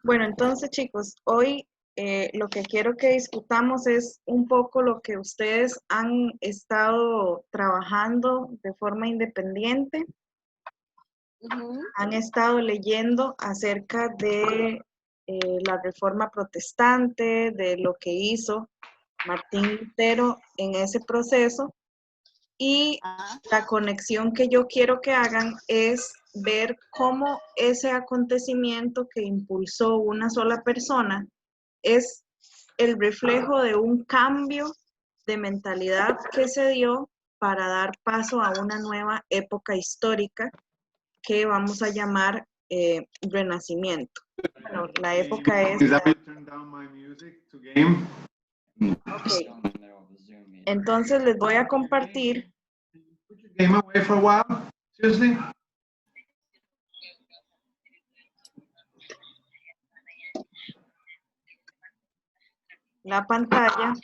Bueno, entonces chicos, hoy lo que quiero que discutamos es un poco lo que ustedes han estado trabajando de forma independiente, han estado leyendo acerca de la reforma protestante, de lo que hizo Martín Lutero en ese proceso. Y la conexión que yo quiero que hagan es ver cómo ese acontecimiento que impulsó una sola persona es el reflejo de un cambio de mentalidad que se dio para dar paso a una nueva época histórica que vamos a llamar Renacimiento. Bueno, la época es... Okay. Entonces les voy a compartir. La pantalla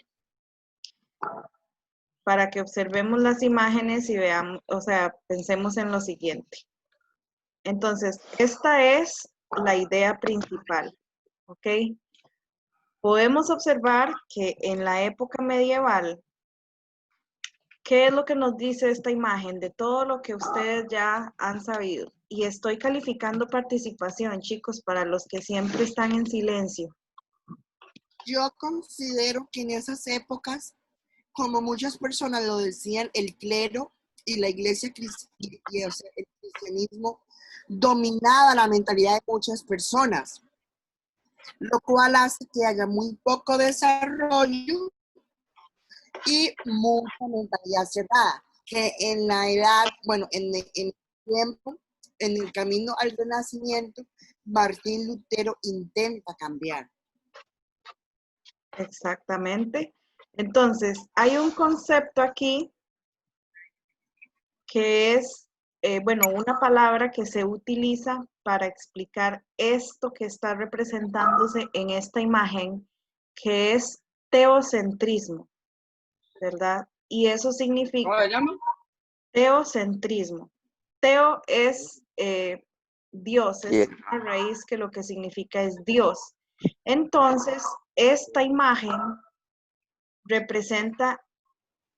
para que observemos las imágenes y veamos, o sea, pensemos en lo siguiente. Entonces, esta es la idea principal, ¿ok? Podemos observar que en la época medieval, ¿qué es lo que nos dice esta imagen de todo lo que ustedes ya han sabido? Y estoy calificando participación, chicos, para los que siempre están en silencio. Yo considero que en esas épocas, como muchas personas lo decían, el clero y la iglesia y, o sea, el cristianismo dominaba la mentalidad de muchas personas, lo cual hace que haya muy poco desarrollo y mucha mentalidad cerrada, que en la edad, bueno, en el tiempo, en el camino al Renacimiento, Martín Lutero intenta cambiar. Exactamente. Entonces, hay un concepto aquí que es, bueno, una palabra que se utiliza para explicar esto que está representándose en esta imagen, que es teocentrismo, ¿verdad? Y eso significa ¿Cómo se llama? teocentrismo. Teo es Dios, es una raíz que lo que significa es Dios. Entonces, esta imagen representa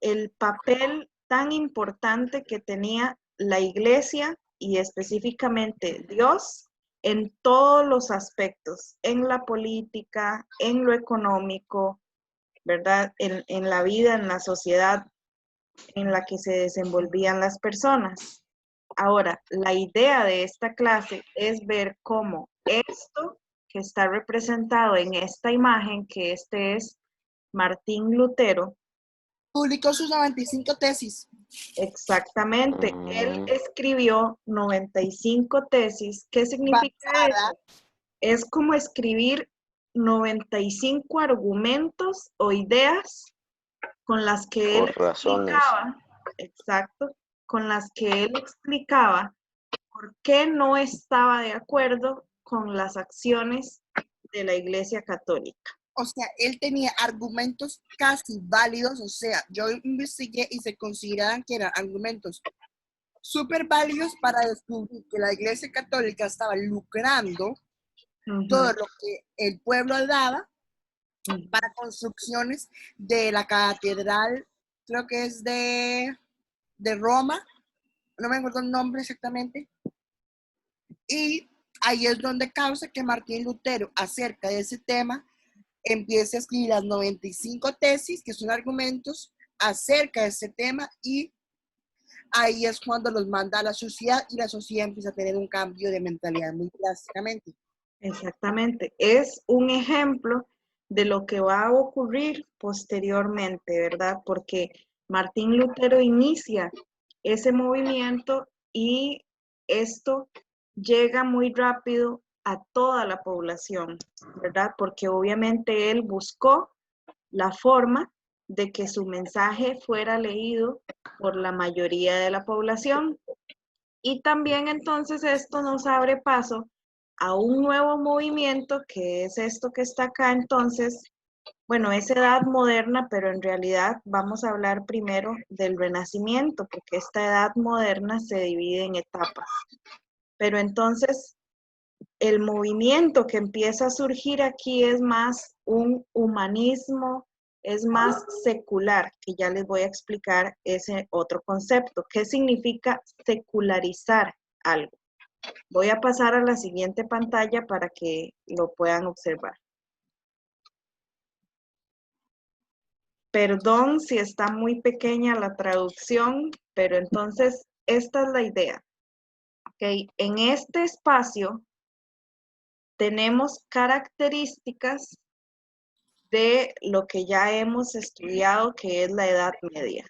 el papel tan importante que tenía la iglesia y específicamente Dios en todos los aspectos, en la política, en lo económico, ¿verdad? En la vida, en la sociedad en la que se desenvolvían las personas. Ahora, la idea de esta clase es ver cómo esto que está representado en esta imagen, que este es Martín Lutero, Publicó sus 95 tesis. exactamente, él escribió 95 tesis. ¿Qué significa Basada. eso? Es como escribir 95 argumentos o ideas con las que él explicaba, exacto, con las que él explicaba por qué no estaba de acuerdo con las acciones de la Iglesia Católica. O sea, él tenía argumentos casi válidos, o sea, yo investigué y se consideraban que eran argumentos súper válidos para descubrir que la Iglesia Católica estaba lucrando todo lo que el pueblo daba para construcciones de la catedral, creo que es de Roma, no me acuerdo el nombre exactamente, y ahí es donde causa que Martín Lutero acerca de ese tema empiece a escribir las 95 tesis, que son argumentos acerca de ese tema, y ahí es cuando los manda a la sociedad y la sociedad empieza a tener un cambio de mentalidad muy drásticamente. Exactamente, es un ejemplo de lo que va a ocurrir posteriormente, ¿verdad? Porque Martín Lutero inicia ese movimiento y esto llega muy rápido a toda la población, ¿verdad? Porque obviamente él buscó la forma de que su mensaje fuera leído por la mayoría de la población. Y también entonces esto nos abre paso a un nuevo movimiento que es esto que está acá entonces, bueno, es edad moderna, pero en realidad vamos a hablar primero del Renacimiento, porque esta edad moderna se divide en etapas. Pero entonces, el movimiento que empieza a surgir aquí es más un humanismo, es más secular, que ya les voy a explicar ese otro concepto. ¿Qué significa secularizar algo? Voy a pasar a la siguiente pantalla para que lo puedan observar. Perdón si está muy pequeña la traducción, pero entonces esta es la idea. ¿Okay? En este espacio tenemos características de lo que ya hemos estudiado, que es la Edad Media.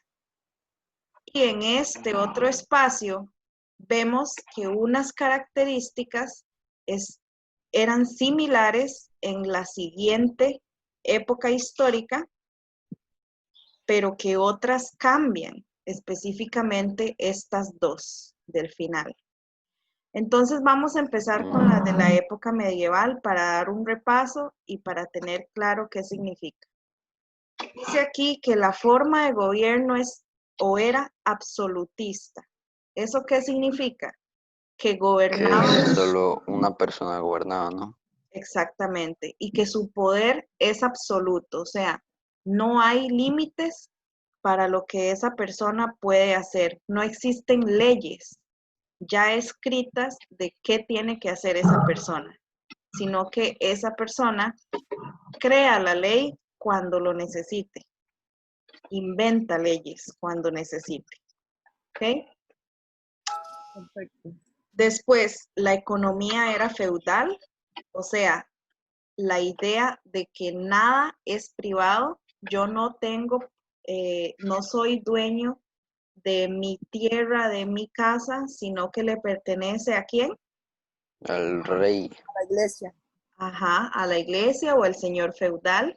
Y en este otro espacio vemos que unas características eran similares en la siguiente época histórica, pero que otras cambian, específicamente estas dos del final. Entonces vamos a empezar con las de la época medieval para dar un repaso y para tener claro qué significa. Dice aquí que la forma de gobierno es o era absolutista. ¿Eso qué significa? Que gobernaba. Que solo una persona gobernaba, ¿no? Exactamente. Y que su poder es absoluto. O sea, no hay límites para lo que esa persona puede hacer. No existen leyes ya escritas de qué tiene que hacer esa persona, sino que esa persona crea la ley cuando lo necesite, inventa leyes cuando necesite. ¿Ok? Perfecto. Después, la economía era feudal, o sea, la idea de que nada es privado. Yo no tengo, no soy dueño de mi tierra, de mi casa, sino que le pertenece ¿a quién? Al rey. La iglesia. Ajá, a la iglesia o al señor feudal.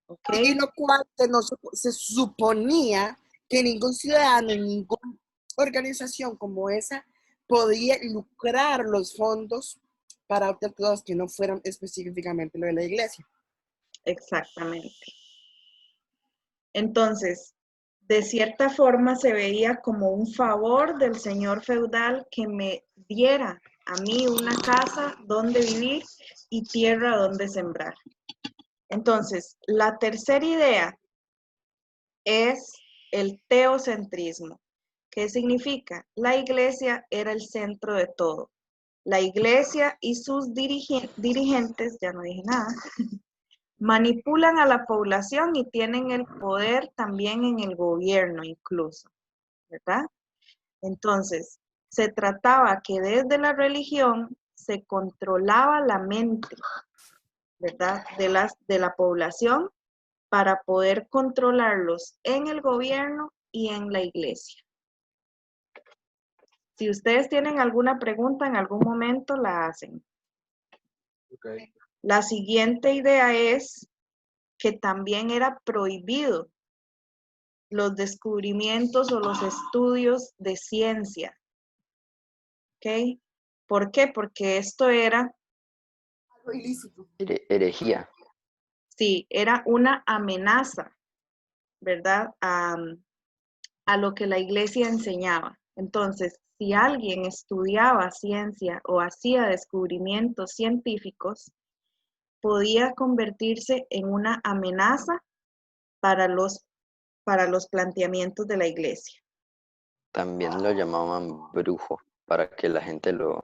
¿Ok? Y lo cual se suponía que ningún ciudadano, ninguna organización como esa podía lucrar los fondos para otras cosas que no fueran específicamente lo de la iglesia. Exactamente. Entonces, de cierta forma se veía como un favor del señor feudal que me diera a mí una casa donde vivir y tierra donde sembrar. Entonces, la tercera idea es el teocentrismo. ¿Qué significa? La iglesia era el centro de todo. La iglesia y sus dirigentes, ya no dije nada, manipulan a la población y tienen el poder también en el gobierno incluso, ¿verdad? Entonces, se trataba que desde la religión se controlaba la mente, ¿verdad? De la población para poder controlarlos en el gobierno y en la iglesia. Si ustedes tienen alguna pregunta, en algún momento la hacen. Okay. La siguiente idea es que también era prohibido los descubrimientos o los estudios de ciencia. ¿Ok? ¿Por qué? Porque esto era, Algo ilícito. Herejía. sí, era una amenaza, ¿verdad? A lo que la iglesia enseñaba. Entonces, si alguien estudiaba ciencia o hacía descubrimientos científicos, podía convertirse en una amenaza para los planteamientos de la iglesia. También lo llamaban brujo para que la gente lo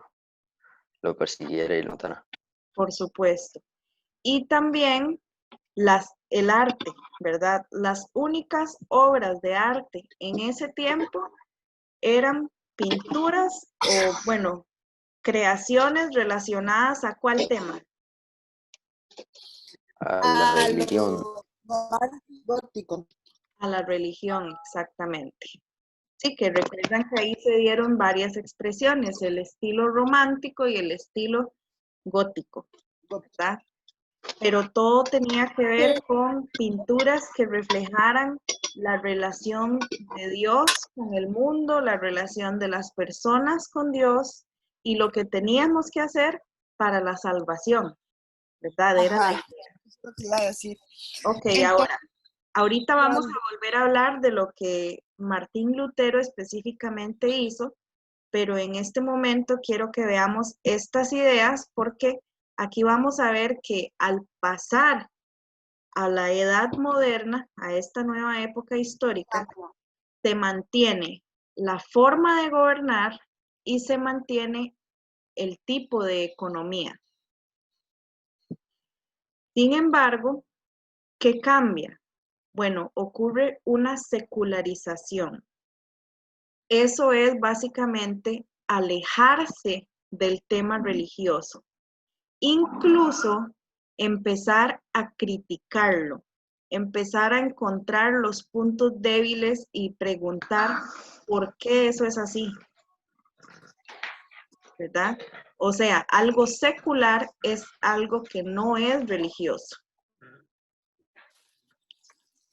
persiguiera y lo matara. Por supuesto. Y también el arte, ¿verdad? Las únicas obras de arte en ese tiempo eran pinturas o, bueno, creaciones relacionadas a ¿cuál tema? A la religión. Gótico. A la religión, exactamente. Sí, que recuerdan que ahí se dieron varias expresiones, el estilo romántico y el estilo gótico, ¿verdad? Pero todo tenía que ver con pinturas que reflejaran la relación de Dios con el mundo, la relación de las personas con Dios y lo que teníamos que hacer para la salvación, ¿verdad? Era la idea. Es lo que iba a decir. Ok, Entonces, ahorita vamos a volver a hablar de lo que Martín Lutero específicamente hizo, pero en este momento quiero que veamos estas ideas porque aquí vamos a ver que al pasar a la edad moderna, a esta nueva época histórica, se mantiene la forma de gobernar y se mantiene el tipo de economía. Sin embargo, ¿qué cambia? Bueno, ocurre una secularización. Eso es básicamente alejarse del tema religioso, incluso empezar a criticarlo, empezar a encontrar los puntos débiles y preguntar por qué eso es así, ¿verdad? O sea, algo secular es algo que no es religioso.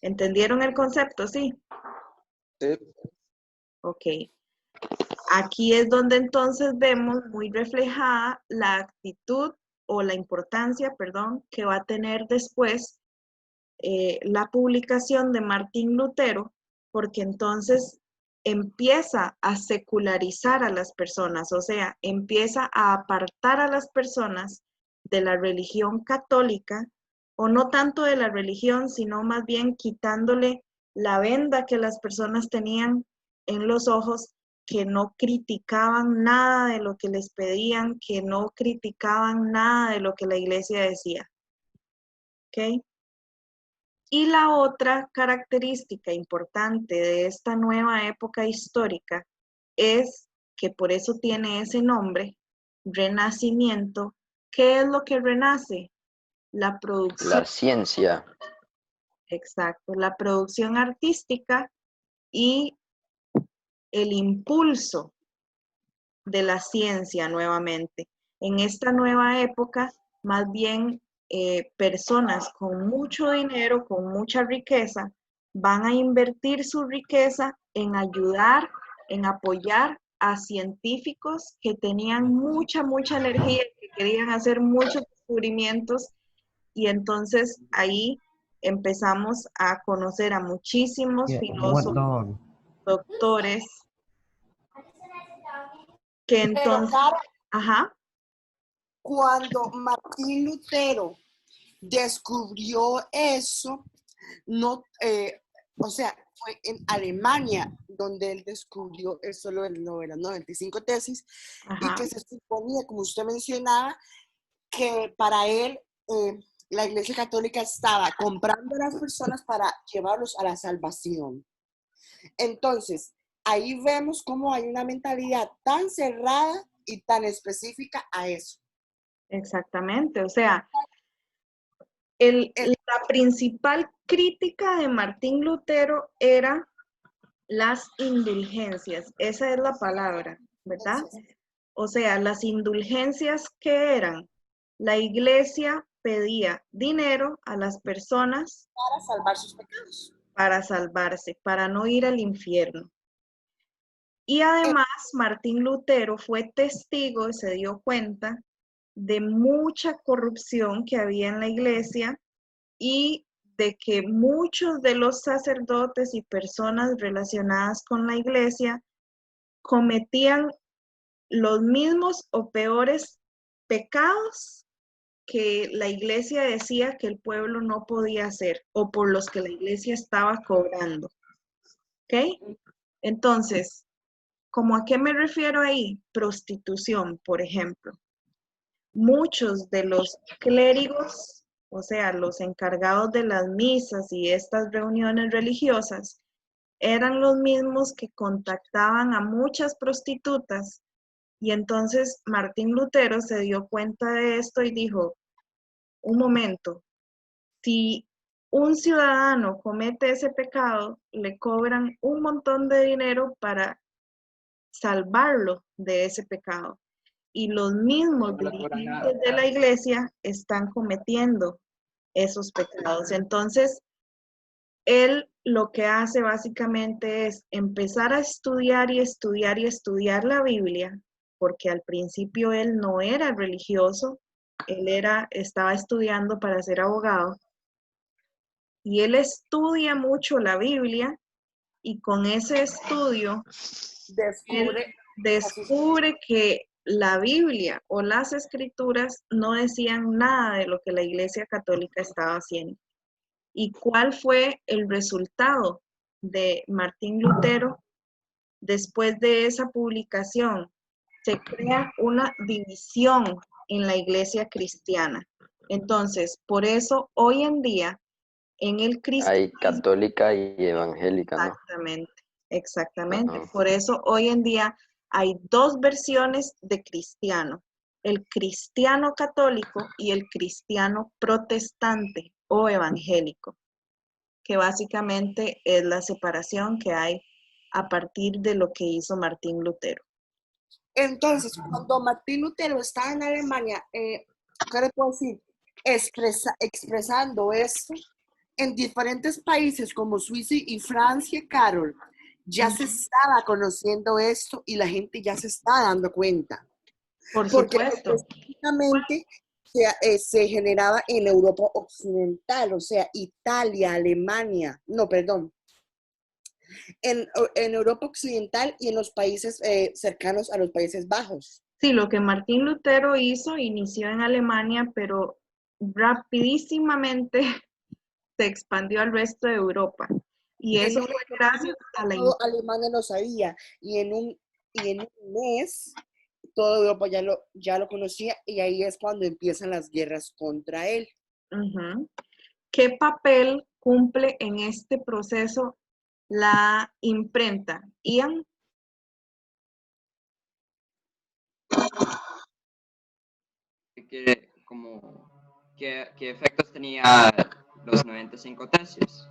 ¿Entendieron el concepto? Sí. Sí. Ok. Aquí es donde entonces vemos muy reflejada la actitud o la importancia, perdón, que va a tener después la publicación de Martín Lutero, porque entonces empieza a secularizar a las personas, o sea, empieza a apartar a las personas de la religión católica, o no tanto de la religión, sino más bien quitándole la venda que las personas tenían en los ojos, que no criticaban nada de lo que les pedían, que no criticaban nada de lo que la iglesia decía. ¿Ok? Y la otra característica importante de esta nueva época histórica es que por eso tiene ese nombre, Renacimiento. ¿Qué es lo que renace? La producción. La ciencia. Exacto, la producción artística y el impulso de la ciencia nuevamente. En esta nueva época, más bien personas con mucho dinero, con mucha riqueza, van a invertir su riqueza en ayudar, en apoyar a científicos que tenían mucha energía, que querían hacer muchos descubrimientos, y entonces ahí empezamos a conocer a muchísimos filósofos, doctores, que entonces, ajá. Cuando Martín Lutero descubrió eso, no, o sea, fue en Alemania donde él descubrió eso, lo de las 95 tesis, Ajá. y que se suponía, como usted mencionaba, que para él la Iglesia Católica estaba comprando a las personas para llevarlos a la salvación. Entonces, ahí vemos cómo hay una mentalidad tan cerrada y tan específica a eso. Exactamente, o sea, la principal crítica de Martín Lutero era las indulgencias, esa es la palabra, ¿verdad? O sea, las indulgencias que eran, la iglesia pedía dinero a las personas para salvar sus pecados. Para salvarse, para no ir al infierno. Y además, Martín Lutero fue testigo y se dio cuenta de mucha corrupción que había en la iglesia y de que muchos de los sacerdotes y personas relacionadas con la iglesia cometían los mismos o peores pecados que la iglesia decía que el pueblo no podía hacer o por los que la iglesia estaba cobrando. ¿Ok? Entonces, ¿cómo a qué me refiero ahí? Prostitución, por ejemplo. Muchos de los clérigos, o sea, los encargados de las misas y estas reuniones religiosas, eran los mismos que contactaban a muchas prostitutas. Y entonces Martín Lutero se dio cuenta de esto y dijo, un momento, si un ciudadano comete ese pecado, le cobran un montón de dinero para salvarlo de ese pecado. Y los mismos dirigentes de la iglesia están cometiendo esos pecados. Entonces, él lo que hace básicamente es empezar a estudiar y estudiar y estudiar la Biblia, porque al principio él no era religioso, él estaba estudiando para ser abogado, y él estudia mucho la Biblia, y con ese estudio descubre descubre que la Biblia o las escrituras no decían nada de lo que la Iglesia Católica estaba haciendo. ¿Y cuál fue el resultado de Martín Lutero después de esa publicación? Se crea una división en la Iglesia cristiana. Entonces, por eso hoy en día en el Hay cristianismo, católica y evangélica, ¿no? exactamente, exactamente. Ajá. Por eso hoy en día hay dos versiones de cristiano, el cristiano católico y el cristiano protestante o evangélico, que básicamente es la separación que hay a partir de lo que hizo Martín Lutero. Entonces, cuando Martín Lutero estaba en Alemania, ¿qué le puedo decir? Expresando esto en diferentes países como Suiza y Francia, Carol, ya se estaba conociendo esto y la gente ya se está dando cuenta. Por Porque supuesto. específicamente se generaba en Europa Occidental, o sea, Italia, Alemania, no, perdón, en Europa Occidental y en los países cercanos a los Países Bajos. Sí, lo que Martín Lutero hizo inició en Alemania, pero rapidísimamente se expandió al resto de Europa. Y eso fue gracias a la... Todo Alemania lo sabía y en un mes toda Europa ya lo conocía y ahí es cuando empiezan las guerras contra él. Uh-huh. ¿Qué papel cumple en este proceso la imprenta? Ian. ¿Qué efectos tenía los 95 tercios?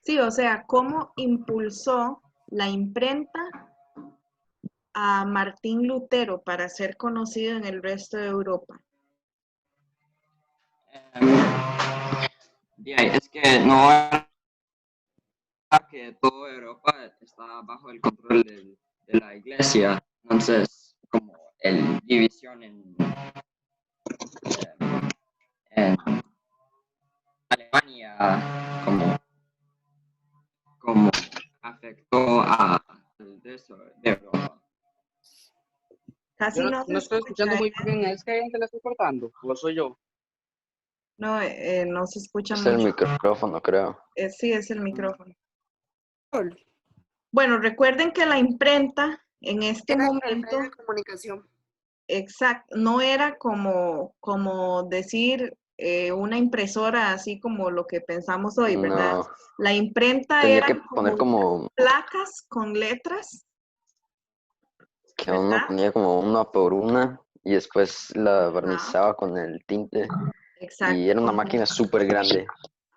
Sí, o sea, ¿cómo impulsó la imprenta a Martín Lutero para ser conocido en el resto de Europa? Es que no era que toda Europa está bajo el control de la iglesia, entonces como el división en Alemania como afectó a el resto de Europa. Casi Yo no se no estoy escuchando muy escucha. bien. ¿Es que alguien te la estoy cortando? ¿O soy yo? No, no se escucha Es el mucho. micrófono, creo. Sí, es el micrófono. Bueno, recuerden que la imprenta en este Era el momento, medio de comunicación. exacto, no era como decir una impresora así como lo que pensamos hoy, ¿verdad? No, La imprenta tenía era que poner como placas con letras, que uno ¿verdad? ponía como una por una y después la Ajá, barnizaba con el tinte y exacto. era una máquina súper grande.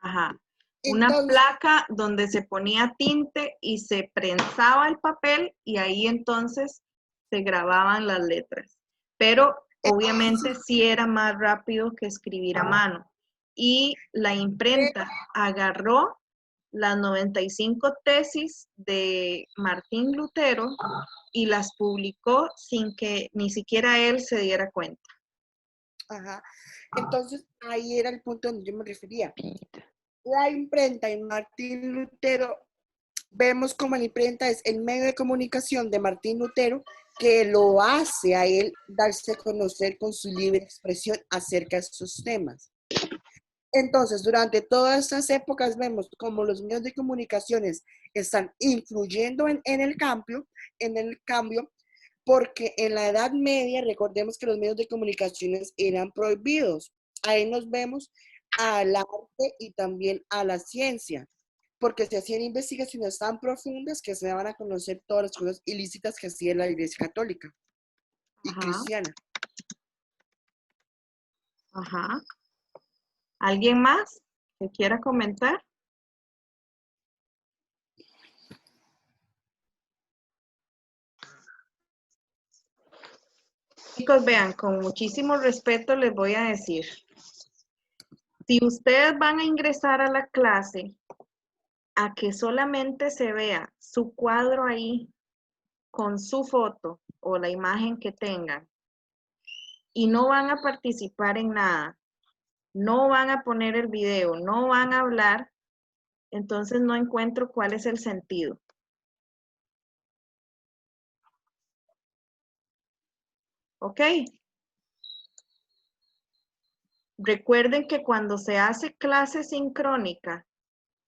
Ajá. Una Entonces, placa donde se ponía tinte y se prensaba el papel y ahí entonces se grababan las letras. Pero obviamente sí era más rápido que escribir a mano. Y la imprenta agarró las 95 tesis de Martín Lutero y las publicó sin que ni siquiera él se diera cuenta. ajá. Entonces, ahí era el punto donde yo me refería. La imprenta en Martín Lutero, vemos como la imprenta es el medio de comunicación de Martín Lutero que lo hace a él darse a conocer con su libre expresión acerca de estos temas. Entonces, durante todas estas épocas vemos como los medios de comunicaciones están influyendo en el cambio, porque en la Edad Media, recordemos que los medios de comunicaciones eran prohibidos. Ahí nos vemos al arte y también a la ciencia, porque se hacían investigaciones tan profundas que se daban a conocer todas las cosas ilícitas que hacía la Iglesia Católica y Ajá, cristiana. ajá. ¿Alguien más que quiera comentar? Chicos, vean, con muchísimo respeto les voy a decir, si ustedes van a ingresar a la clase a que solamente se vea su cuadro ahí con su foto o la imagen que tengan y no van a participar en nada, no van a poner el video, no van a hablar, entonces no encuentro cuál es el sentido. ¿Ok? Recuerden que cuando se hace clase sincrónica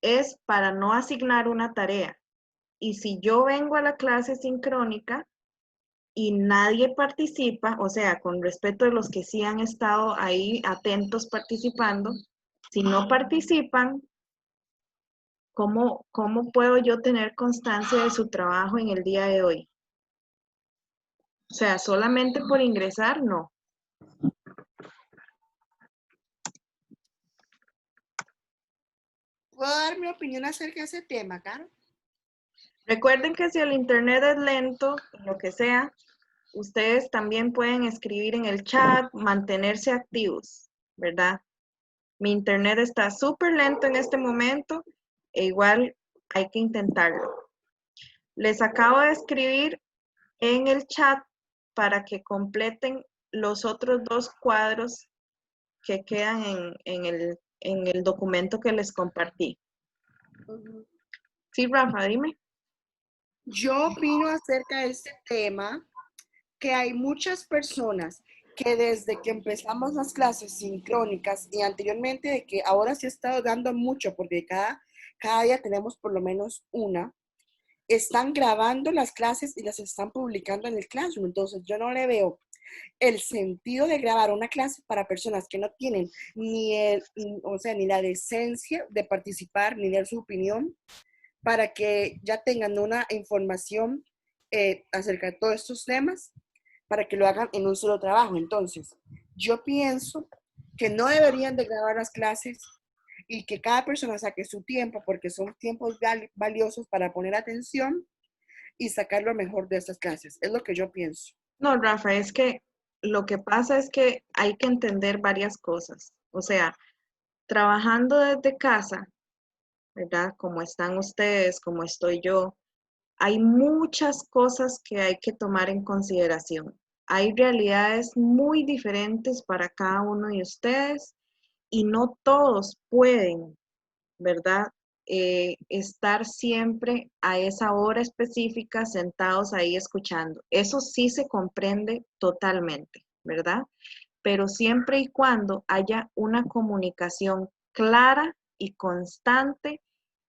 es para no asignar una tarea. Y si yo vengo a la clase sincrónica y nadie participa, o sea, con respecto de los que sí han estado ahí atentos participando, si no participan, ¿cómo puedo yo tener constancia de su trabajo en el día de hoy? O sea, solamente por ingresar, no. ¿Puedo dar mi opinión acerca de ese tema, Caro? Recuerden que si el internet es lento, lo que sea, ustedes también pueden escribir en el chat, mantenerse activos, ¿verdad? Mi internet está súper lento en este momento e igual hay que intentarlo. Les acabo de escribir en el chat para que completen los otros 2 cuadros que quedan en el documento que les compartí. Sí, Rafa, dime. Yo opino acerca de este tema que hay muchas personas que desde que empezamos las clases sincrónicas y anteriormente de que ahora se ha estado dando mucho porque cada día tenemos por lo menos una, están grabando las clases y las están publicando en el Classroom. Entonces yo no le veo el sentido de grabar una clase para personas que no tienen ni la decencia de participar ni dar su opinión para que ya tengan una información acerca de todos estos temas para que lo hagan en un solo trabajo. Entonces, yo pienso que no deberían de grabar las clases y que cada persona saque su tiempo porque son tiempos valiosos para poner atención y sacar lo mejor de estas clases. Es lo que yo pienso. No, Rafa, es que lo que pasa es que hay que entender varias cosas. O sea, trabajando desde casa, ¿verdad? Como están ustedes, como estoy yo, hay muchas cosas que hay que tomar en consideración. Hay realidades muy diferentes para cada uno de ustedes y no todos pueden, ¿verdad? Estar siempre a esa hora específica sentados ahí escuchando. Eso sí se comprende totalmente, ¿verdad? Pero siempre y cuando haya una comunicación clara y constante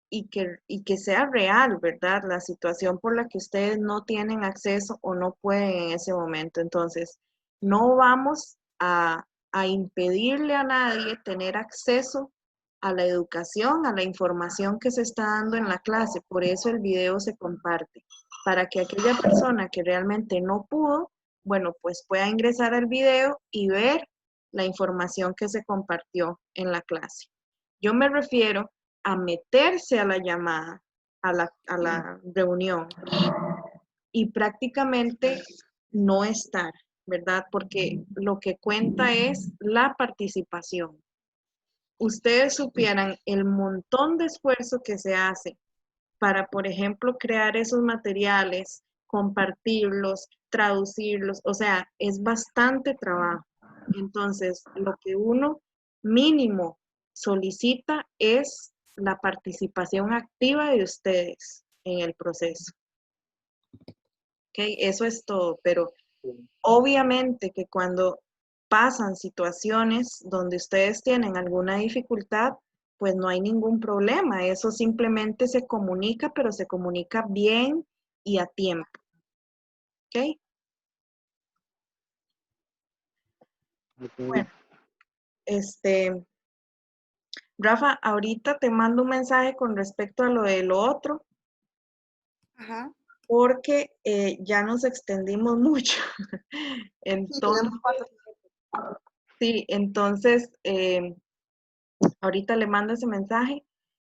y que sea real, ¿verdad? La situación por la que ustedes no tienen acceso o no pueden en ese momento. Entonces, no vamos a impedirle a nadie tener acceso a la educación, a la información que se está dando en la clase. Por eso el video se comparte, para que aquella persona que realmente no pudo, bueno, pues pueda ingresar al video y ver la información que se compartió en la clase. Yo me refiero a meterse a la llamada, a la reunión y prácticamente no estar, ¿verdad? Porque lo que cuenta es la participación. Ustedes supieran el montón de esfuerzo que se hace para, por ejemplo, crear esos materiales, compartirlos, traducirlos, o sea, es bastante trabajo. Entonces, lo que uno mínimo solicita es la participación activa de ustedes en el proceso. ¿Ok? Eso es todo, pero obviamente que cuando pasan situaciones donde ustedes tienen alguna dificultad, pues no hay ningún problema. Eso simplemente se comunica, pero se comunica bien y a tiempo. ¿Ok? Bueno, Rafa, ahorita te mando un mensaje con respecto a lo de lo otro, Ajá. porque ya nos extendimos mucho. Entonces, sí, entonces ahorita le mando ese mensaje